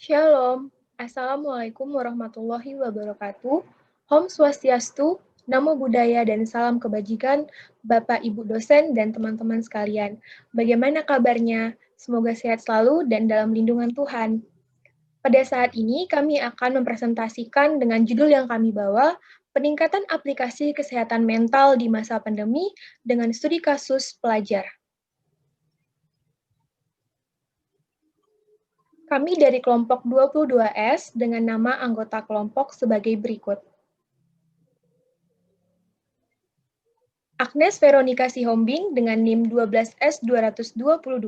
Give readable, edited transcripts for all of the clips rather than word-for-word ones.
Shalom, Assalamualaikum warahmatullahi wabarakatuh. Om Swastiastu, Namo Buddhaya dan salam kebajikan Bapak Ibu dosen dan teman-teman sekalian. Bagaimana kabarnya? Semoga sehat selalu dan dalam lindungan Tuhan. Pada saat ini kami akan mempresentasikan dengan judul yang kami bawa, peningkatan aplikasi kesehatan mental di masa pandemi dengan studi kasus pelajar. Kami dari kelompok 22S dengan nama anggota kelompok sebagai berikut. Agnes Veronica Sihombing dengan NIM 12S222,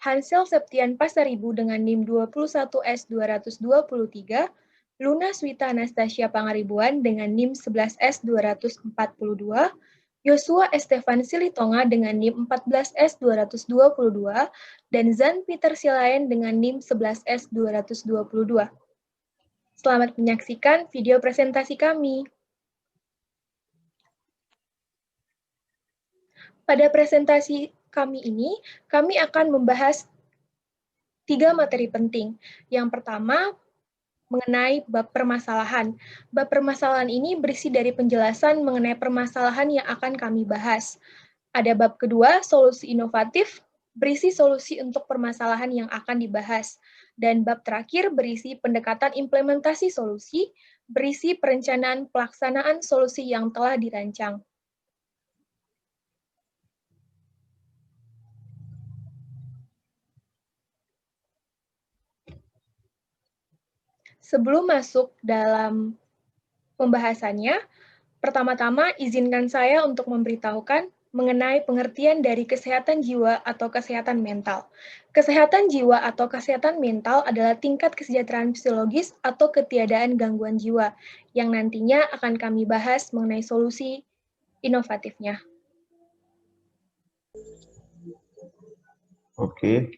Hansel Septian Pasaribu dengan NIM 21S223, Luna Swita Anastasia Pangaribuan dengan NIM 11S242, Yosua Estefan Silitonga dengan NIM 14S222, dan Zan Peter Silayan dengan NIM 11S222. Selamat menyaksikan video presentasi kami. Pada presentasi kami ini, kami akan membahas 3 materi penting. Yang pertama, mengenai bab permasalahan. Bab permasalahan ini berisi dari penjelasan mengenai permasalahan yang akan kami bahas. Ada bab kedua, solusi inovatif, berisi solusi untuk permasalahan yang akan dibahas. Dan bab terakhir berisi pendekatan implementasi solusi, berisi perencanaan pelaksanaan solusi yang telah dirancang. Sebelum masuk dalam pembahasannya, pertama-tama izinkan saya untuk memberitahukan mengenai pengertian dari kesehatan jiwa atau kesehatan mental. Kesehatan jiwa atau kesehatan mental adalah tingkat kesejahteraan fisiologis atau ketiadaan gangguan jiwa, yang nantinya akan kami bahas mengenai solusi inovatifnya. Oke,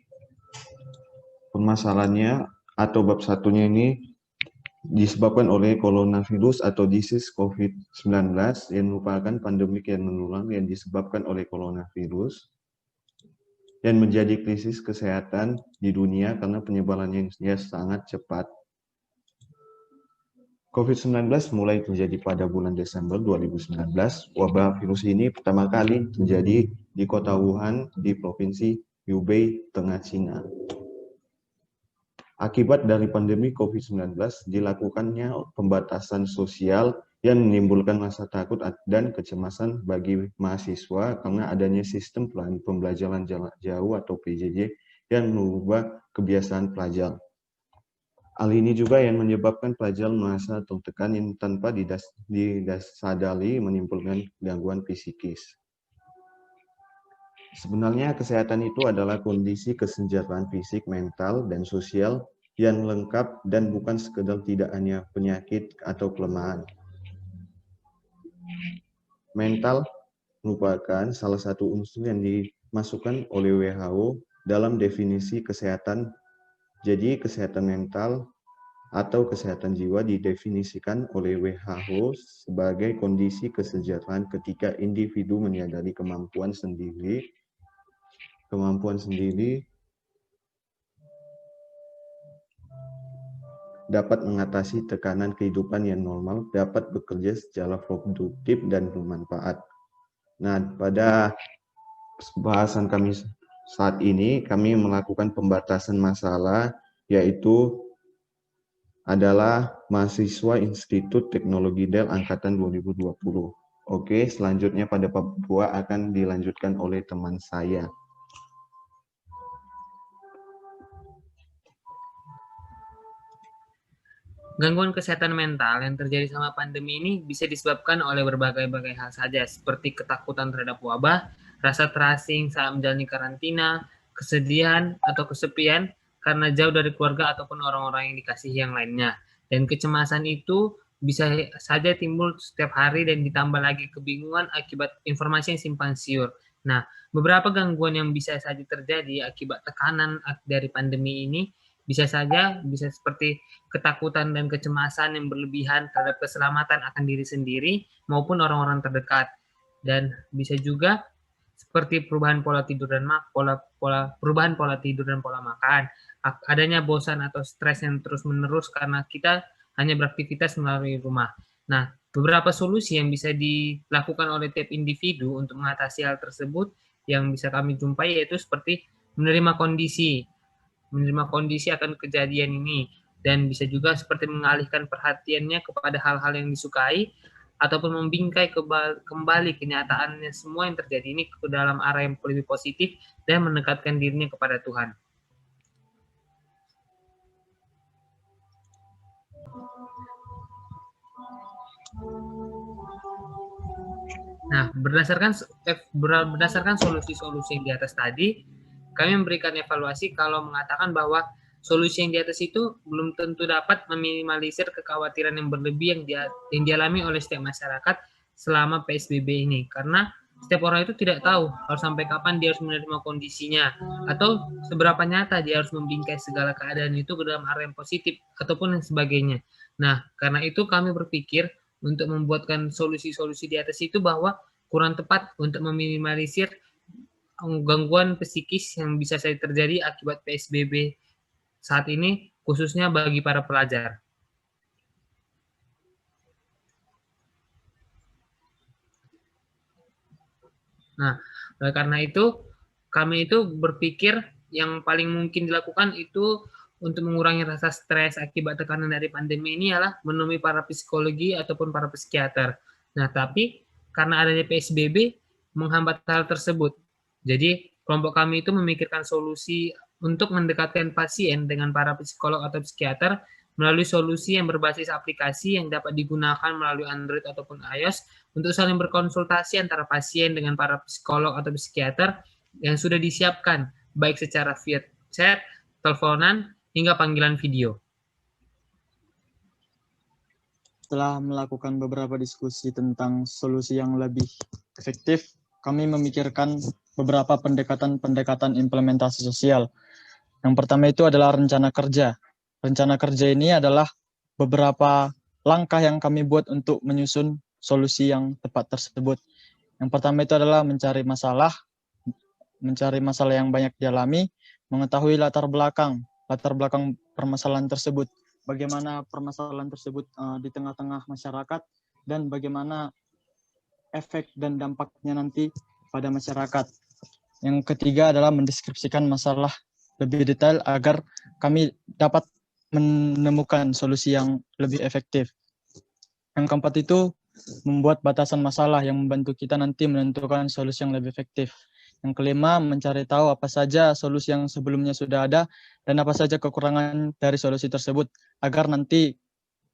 permasalahannya atau bab satunya ini disebabkan oleh coronavirus atau disease COVID-19 yang merupakan pandemik yang menular yang disebabkan oleh coronavirus dan menjadi krisis kesehatan di dunia karena penyebarannya yang sangat cepat. COVID-19 mulai terjadi pada bulan Desember 2019. Wabah virus ini pertama kali terjadi di kota Wuhan di provinsi Hubei, Tengah Cina. Akibat dari pandemi COVID-19, dilakukannya pembatasan sosial yang menimbulkan rasa takut dan kecemasan bagi mahasiswa karena adanya sistem pembelajaran jarak jauh atau PJJ yang mengubah kebiasaan pelajar. Hal ini juga yang menyebabkan pelajar merasa tertekan tanpa disadari menimbulkan gangguan psikis. Sebenarnya kesehatan itu adalah kondisi kesejahteraan fisik, mental, dan sosial yang lengkap dan bukan sekedar tidak hanya penyakit atau kelemahan. Mental merupakan salah satu unsur yang dimasukkan oleh WHO dalam definisi kesehatan. Jadi kesehatan mental atau kesehatan jiwa didefinisikan oleh WHO sebagai kondisi kesejahteraan ketika individu menyadari kemampuan sendiri dapat mengatasi tekanan kehidupan yang normal, dapat bekerja secara produktif dan bermanfaat. Nah, pada bahasan kami saat ini, kami melakukan pembatasan masalah, yaitu adalah mahasiswa Institut Teknologi Dell Angkatan 2020. Oke, selanjutnya pada bab 2 akan dilanjutkan oleh teman saya. Gangguan kesehatan mental yang terjadi selama pandemi ini bisa disebabkan oleh berbagai hal saja, seperti ketakutan terhadap wabah, rasa terasing saat menjalani karantina, kesedihan atau kesepian karena jauh dari keluarga ataupun orang-orang yang dikasihi yang lainnya. Dan kecemasan itu bisa saja timbul setiap hari dan ditambah lagi kebingungan akibat informasi yang simpang siur. Nah, beberapa gangguan yang bisa saja terjadi akibat tekanan dari pandemi ini bisa seperti ketakutan dan kecemasan yang berlebihan terhadap keselamatan akan diri sendiri maupun orang-orang terdekat. Dan bisa juga seperti perubahan pola tidur dan perubahan pola tidur dan pola makan, adanya bosan atau stres yang terus-menerus karena kita hanya beraktivitas melalui rumah. Nah, beberapa solusi yang bisa dilakukan oleh tiap individu untuk mengatasi hal tersebut yang bisa kami jumpai yaitu seperti menerima kondisi akan kejadian ini, dan bisa juga seperti mengalihkan perhatiannya kepada hal-hal yang disukai ataupun membingkai kembali kenyataannya semua yang terjadi ini ke dalam arah yang lebih positif dan mendekatkan dirinya kepada Tuhan. Nah, berdasarkan solusi-solusi yang di atas tadi, kami memberikan evaluasi kalau mengatakan bahwa solusi yang di atas itu belum tentu dapat meminimalisir kekhawatiran yang berlebih yang dialami oleh setiap masyarakat selama PSBB ini. Karena setiap orang itu tidak tahu harus sampai kapan dia harus menerima kondisinya, atau seberapa nyata dia harus membingkai segala keadaan itu ke dalam arah yang positif, ataupun yang sebagainya. Nah, karena itu kami berpikir untuk membuatkan solusi-solusi di atas itu bahwa kurang tepat untuk meminimalisir gangguan psikis yang bisa saja terjadi akibat PSBB saat ini, khususnya bagi para pelajar. Nah, karena itu kami itu berpikir yang paling mungkin dilakukan itu untuk mengurangi rasa stres akibat tekanan dari pandemi ini adalah menemui para psikologi ataupun para psikiater. Nah, tapi karena adanya PSBB menghambat hal tersebut. Jadi, kelompok kami itu memikirkan solusi untuk mendekatkan pasien dengan para psikolog atau psikiater melalui solusi yang berbasis aplikasi yang dapat digunakan melalui Android ataupun iOS untuk saling berkonsultasi antara pasien dengan para psikolog atau psikiater yang sudah disiapkan, baik secara via chat, teleponan, hingga panggilan video. Setelah melakukan beberapa diskusi tentang solusi yang lebih efektif, kami memikirkan beberapa pendekatan implementasi sosial. Yang pertama itu adalah rencana kerja. Rencana kerja ini adalah beberapa langkah yang kami buat untuk menyusun solusi yang tepat tersebut. Yang pertama itu adalah mencari masalah yang banyak dialami, mengetahui latar belakang permasalahan tersebut, bagaimana permasalahan tersebut di tengah-tengah masyarakat, dan bagaimana efek dan dampaknya nanti pada masyarakat. Yang ketiga adalah mendeskripsikan masalah lebih detail agar kami dapat menemukan solusi yang lebih efektif. Yang keempat itu membuat batasan masalah yang membantu kita nanti menentukan solusi yang lebih efektif. Yang kelima, mencari tahu apa saja solusi yang sebelumnya sudah ada dan apa saja kekurangan dari solusi tersebut, agar nanti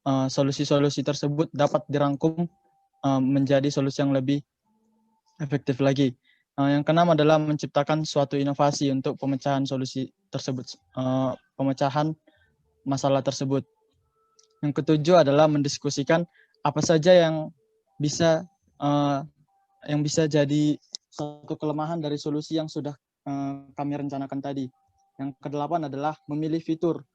solusi-solusi tersebut dapat dirangkum menjadi solusi yang lebih efektif lagi. Yang keenam adalah menciptakan suatu inovasi untuk pemecahan solusi tersebut, pemecahan masalah tersebut. Yang ketujuh adalah mendiskusikan apa saja yang bisa jadi satu kelemahan dari solusi yang sudah kami rencanakan tadi. Yang kedelapan adalah memilih fitur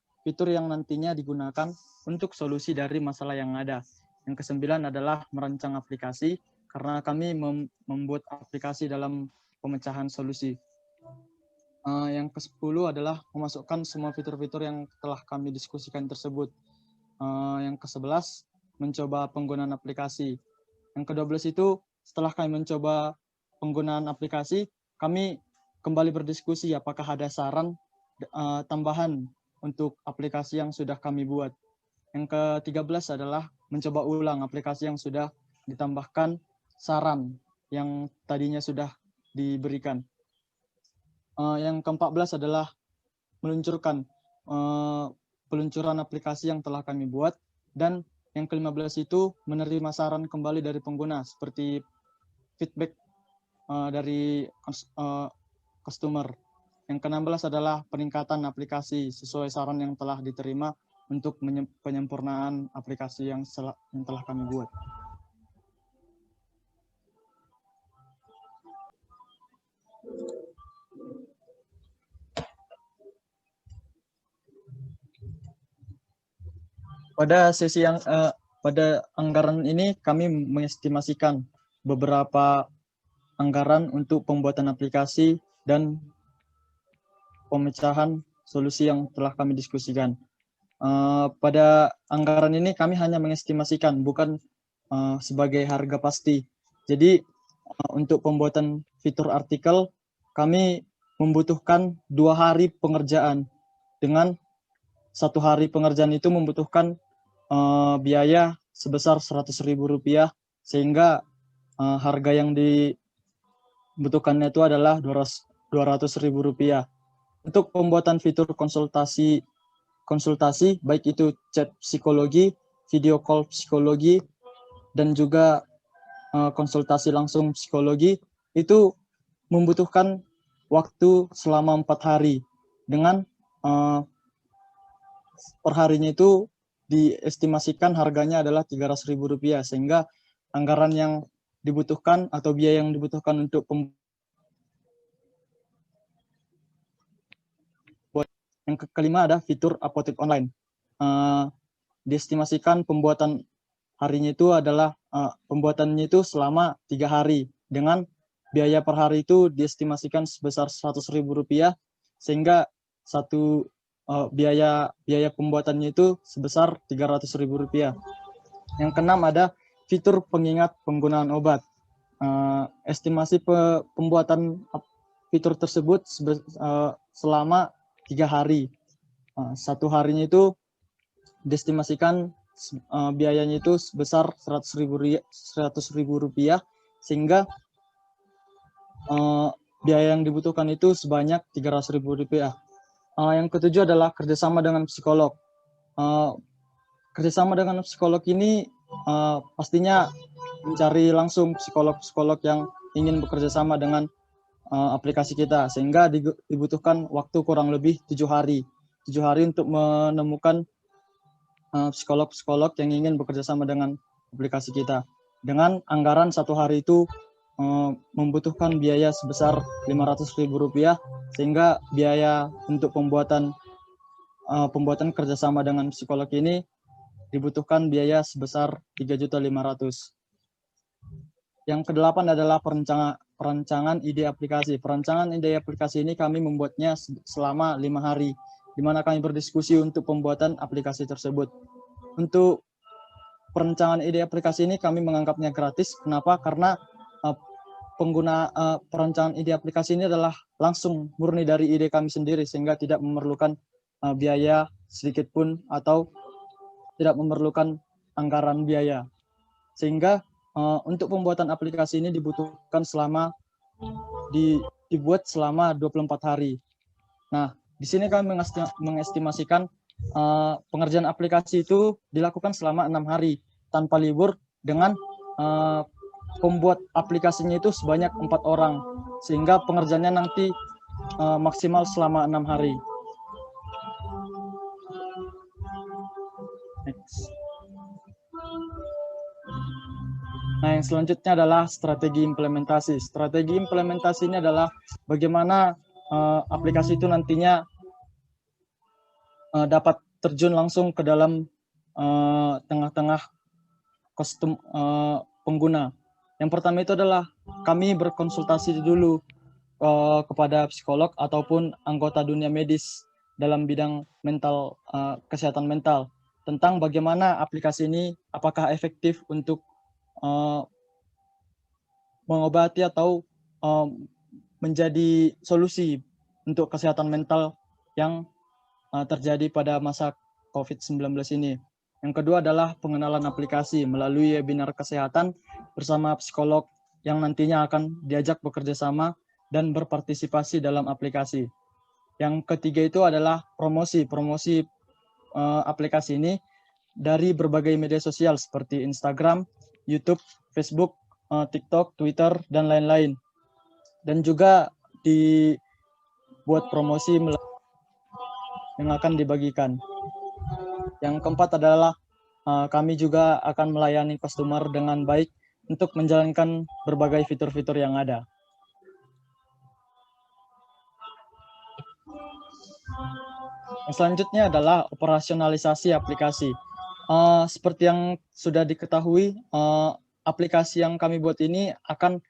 yang nantinya digunakan untuk solusi dari masalah yang ada. Yang kesembilan adalah merancang aplikasi, karena kami membuat aplikasi dalam pemecahan solusi. Yang ke-10 adalah memasukkan semua fitur-fitur yang telah kami diskusikan tersebut. Yang ke-11, mencoba penggunaan aplikasi. Yang ke-12 itu, setelah kami mencoba penggunaan aplikasi, kami kembali berdiskusi apakah ada saran tambahan untuk aplikasi yang sudah kami buat. Yang ke-13 adalah mencoba ulang aplikasi yang sudah ditambahkan saran yang tadinya sudah diberikan. Yang ke-14 adalah meluncurkan peluncuran aplikasi yang telah kami buat, dan yang ke-15 itu menerima saran kembali dari pengguna seperti feedback dari customer. Yang ke-16 adalah peningkatan aplikasi sesuai saran yang telah diterima untuk penyempurnaan aplikasi yang telah kami buat. Pada anggaran ini kami mengestimasikan beberapa anggaran untuk pembuatan aplikasi dan pemecahan solusi yang telah kami diskusikan. Pada anggaran ini kami hanya mengestimasikan, bukan sebagai harga pasti. Jadi untuk pembuatan fitur artikel kami membutuhkan 2 hari pengerjaan. Dengan 1 hari pengerjaan itu membutuhkan biaya sebesar Rp100.000, sehingga harga yang dibutuhkannya itu adalah Rp200.000. Untuk pembuatan fitur konsultasi baik itu chat psikologi, video call psikologi, dan juga konsultasi langsung psikologi, itu membutuhkan waktu selama 4 hari. Dengan perharinya itu diestimasikan harganya adalah Rp300.000, sehingga anggaran yang dibutuhkan atau biaya yang dibutuhkan untuk yang kelima ada fitur apotek online. Diestimasikan pembuatan harinya itu adalah pembuatannya itu selama 3 hari, dengan biaya per hari itu diestimasikan sebesar Rp100.000, sehingga biaya pembuatannya itu sebesar Rp300.000. Yang keenam ada fitur pengingat penggunaan obat. Estimasi pembuatan fitur tersebut selama 3 hari. 1 harinya itu diestimasikan biayanya itu sebesar Rp100.000, sehingga biaya yang dibutuhkan itu sebanyak Rp300.000. Yang ketujuh adalah kerjasama dengan psikolog. Kerjasama dengan psikolog ini pastinya mencari langsung psikolog-psikolog yang ingin bekerja sama dengan aplikasi kita, sehingga dibutuhkan waktu kurang lebih 7 hari. 7 hari untuk menemukan psikolog-psikolog yang ingin bekerja sama dengan aplikasi kita. Dengan anggaran 1 hari itu membutuhkan biaya sebesar Rp500.000, sehingga biaya untuk pembuatan kerjasama dengan psikolog ini dibutuhkan biaya sebesar Rp3.500.000. Yang kedelapan adalah perancangan ide aplikasi. Perancangan ide aplikasi ini kami membuatnya selama 5 hari, di mana kami berdiskusi untuk pembuatan aplikasi tersebut. Untuk perancangan ide aplikasi ini kami menganggapnya gratis. Kenapa? Karena perancangan ide aplikasi ini adalah langsung murni dari ide kami sendiri, sehingga tidak memerlukan biaya sedikit pun atau tidak memerlukan anggaran biaya. Sehingga untuk pembuatan aplikasi ini dibutuhkan dibuat selama 24 hari. Nah, di sini kami mengestimasikan pengerjaan aplikasi itu dilakukan selama 6 hari tanpa libur, dengan pembuat aplikasinya itu sebanyak 4 orang, sehingga pengerjaannya nanti maksimal selama 6 hari. Next. Nah, yang selanjutnya adalah strategi implementasi. Strategi implementasi ini adalah bagaimana aplikasi itu nantinya dapat terjun langsung ke dalam tengah-tengah kostum pengguna. Yang pertama itu adalah kami berkonsultasi dulu kepada psikolog ataupun anggota dunia medis dalam bidang mental, kesehatan mental, tentang bagaimana aplikasi ini apakah efektif untuk mengobati atau menjadi solusi untuk kesehatan mental yang terjadi pada masa COVID-19 ini. Yang kedua adalah pengenalan aplikasi melalui webinar kesehatan bersama psikolog yang nantinya akan diajak bekerja sama dan berpartisipasi dalam aplikasi. Yang ketiga itu adalah promosi aplikasi ini dari berbagai media sosial seperti Instagram, YouTube, Facebook, TikTok, Twitter, dan lain-lain. Dan juga dibuat promosi yang akan dibagikan. Yang keempat adalah kami juga akan melayani customer dengan baik untuk menjalankan berbagai fitur-fitur yang ada. Yang selanjutnya adalah operasionalisasi aplikasi. Seperti yang sudah diketahui, aplikasi yang kami buat ini akan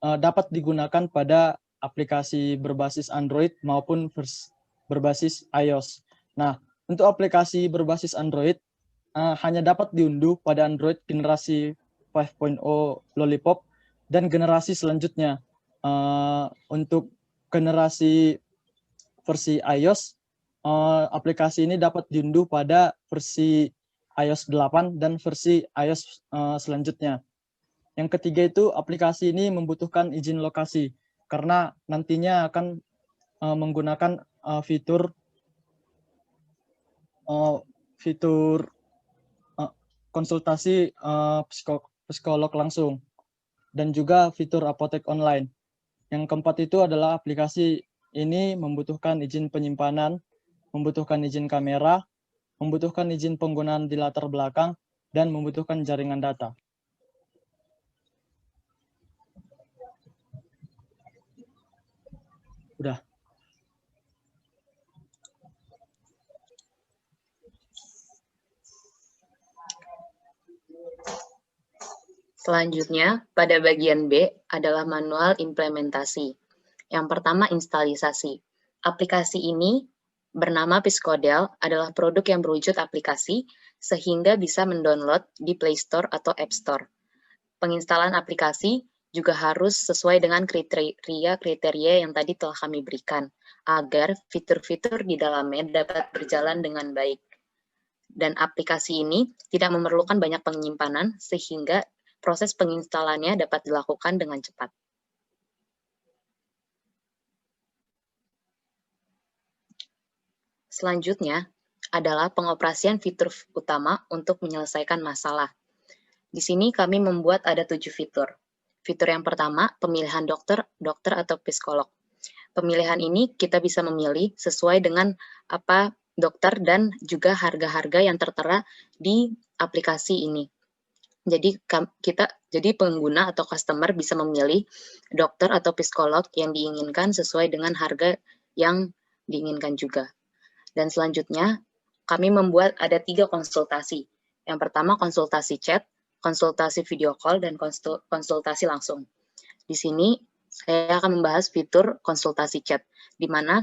dapat digunakan pada aplikasi berbasis Android maupun berbasis iOS. Nah, untuk aplikasi berbasis Android hanya dapat diunduh pada Android generasi 5.0 Lollipop dan generasi selanjutnya. Untuk generasi versi iOS, aplikasi ini dapat diunduh pada versi iOS 8 dan versi iOS selanjutnya. Yang ketiga itu aplikasi ini membutuhkan izin lokasi karena nantinya akan menggunakan fitur konsultasi psikolog langsung dan juga fitur apotek online. Yang keempat itu adalah aplikasi ini membutuhkan izin penyimpanan, membutuhkan izin kamera, membutuhkan izin penggunaan di latar belakang, dan membutuhkan jaringan data. Udah. Selanjutnya, pada bagian B adalah manual implementasi. Yang pertama, instalisasi. Aplikasi ini bernama Piscodel adalah produk yang berwujud aplikasi sehingga bisa mendownload di Play Store atau App Store. Penginstalan aplikasi juga harus sesuai dengan kriteria yang tadi telah kami berikan, agar fitur-fitur di dalamnya dapat berjalan dengan baik. Dan aplikasi ini tidak memerlukan banyak penyimpanan sehingga proses penginstalannya dapat dilakukan dengan cepat. Selanjutnya adalah pengoperasian fitur utama untuk menyelesaikan masalah. Di sini kami membuat ada 7 fitur. Fitur yang pertama, pemilihan dokter atau psikolog. Pemilihan ini kita bisa memilih sesuai dengan apa dokter dan juga harga-harga yang tertera di aplikasi ini. Jadi pengguna atau customer bisa memilih dokter atau psikolog yang diinginkan sesuai dengan harga yang diinginkan juga. Dan selanjutnya, kami membuat ada 3 konsultasi. Yang pertama konsultasi chat, konsultasi video call, dan konsultasi langsung. Di sini saya akan membahas fitur konsultasi chat, di mana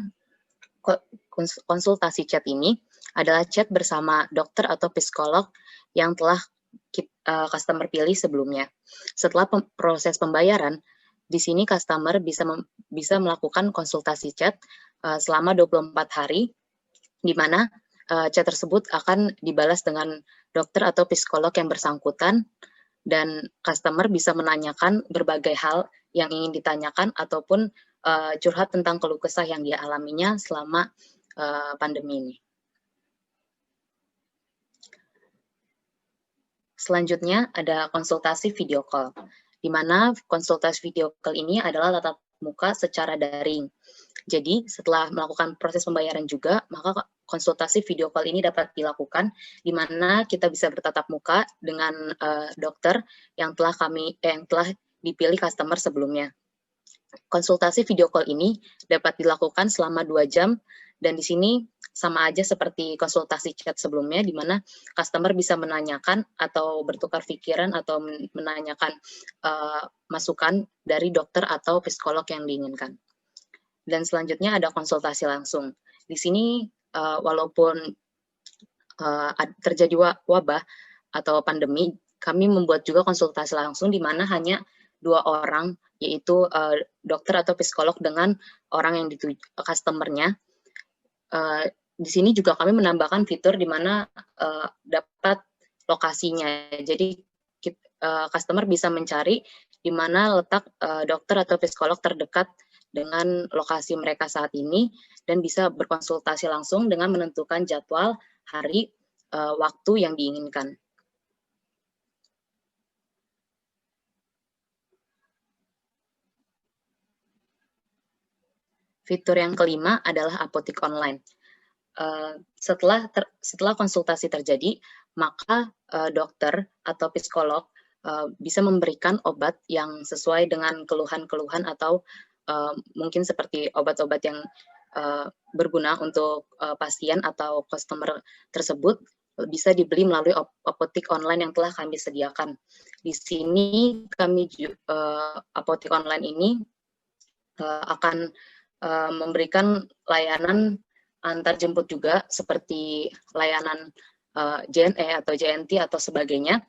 konsultasi chat ini adalah chat bersama dokter atau psikolog yang telah customer pilih sebelumnya. Setelah proses pembayaran, di sini customer bisa melakukan konsultasi chat selama 24 hari, di mana chat tersebut akan dibalas dengan dokter atau psikolog yang bersangkutan, dan customer bisa menanyakan berbagai hal yang ingin ditanyakan ataupun curhat tentang keluh kesah yang dia alaminya selama pandemi ini. Selanjutnya ada konsultasi video call, di mana konsultasi video call ini adalah tatap muka secara daring. Jadi setelah melakukan proses pembayaran juga, maka konsultasi video call ini dapat dilakukan, di mana kita bisa bertatap muka dengan dokter yang telah dipilih customer sebelumnya. Konsultasi video call ini dapat dilakukan selama 2 jam, dan di sini sama aja seperti konsultasi chat sebelumnya, di mana customer bisa menanyakan atau bertukar pikiran atau menanyakan masukan dari dokter atau psikolog yang diinginkan. Dan selanjutnya ada konsultasi langsung. Di sini walaupun terjadi wabah atau pandemi, kami membuat juga konsultasi langsung, di mana hanya 2 orang, yaitu dokter atau psikolog dengan orang yang dituju customer-nya. Di sini juga kami menambahkan fitur di mana dapat lokasinya. Jadi customer bisa mencari di mana letak dokter atau psikolog terdekat dengan lokasi mereka saat ini, dan bisa berkonsultasi langsung dengan menentukan jadwal, hari, waktu yang diinginkan. Fitur yang kelima adalah apotik online. Setelah konsultasi terjadi, maka dokter atau psikolog bisa memberikan obat yang sesuai dengan keluhan-keluhan atau mungkin seperti obat-obat yang berguna untuk pasien atau customer tersebut. bisa dibeli melalui apotik online yang telah kami sediakan. Di sini kami apotik online ini akan memberikan layanan antar jemput juga, seperti layanan JNE atau JNT atau sebagainya,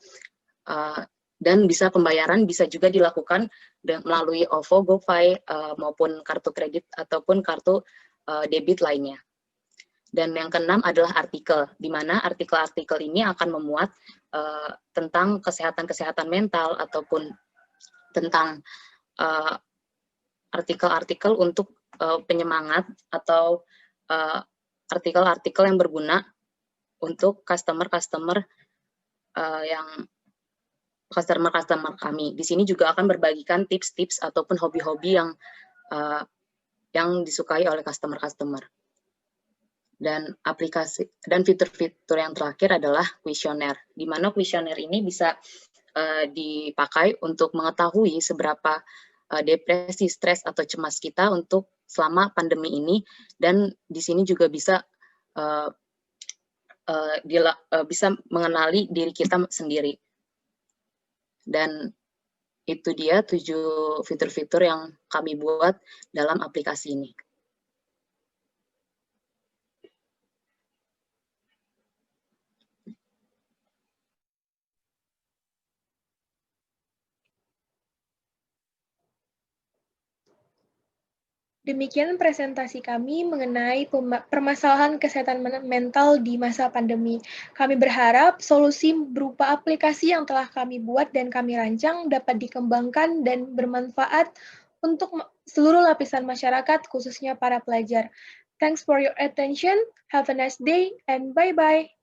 dan bisa pembayaran bisa juga dilakukan melalui OVO, GoPay, maupun kartu kredit ataupun kartu debit lainnya. Dan yang keenam adalah artikel, di mana artikel-artikel ini akan memuat tentang kesehatan mental ataupun tentang artikel-artikel untuk penyemangat atau artikel-artikel yang berguna untuk customer kami. Di sini juga akan berbagikan tips-tips ataupun hobi-hobi yang disukai oleh customer. Dan aplikasi dan fitur-fitur yang terakhir adalah kuesioner, di mana kuesioner ini bisa dipakai untuk mengetahui seberapa depresi, stres atau cemas kita untuk selama pandemi ini, dan di sini juga bisa bisa mengenali diri kita sendiri. Dan itu dia 7 fitur-fitur yang kami buat dalam aplikasi ini. Demikian presentasi kami mengenai permasalahan kesehatan mental di masa pandemi. Kami berharap solusi berupa aplikasi yang telah kami buat dan kami rancang dapat dikembangkan dan bermanfaat untuk seluruh lapisan masyarakat, khususnya para pelajar. Thanks for your attention. Have a nice day and bye-bye.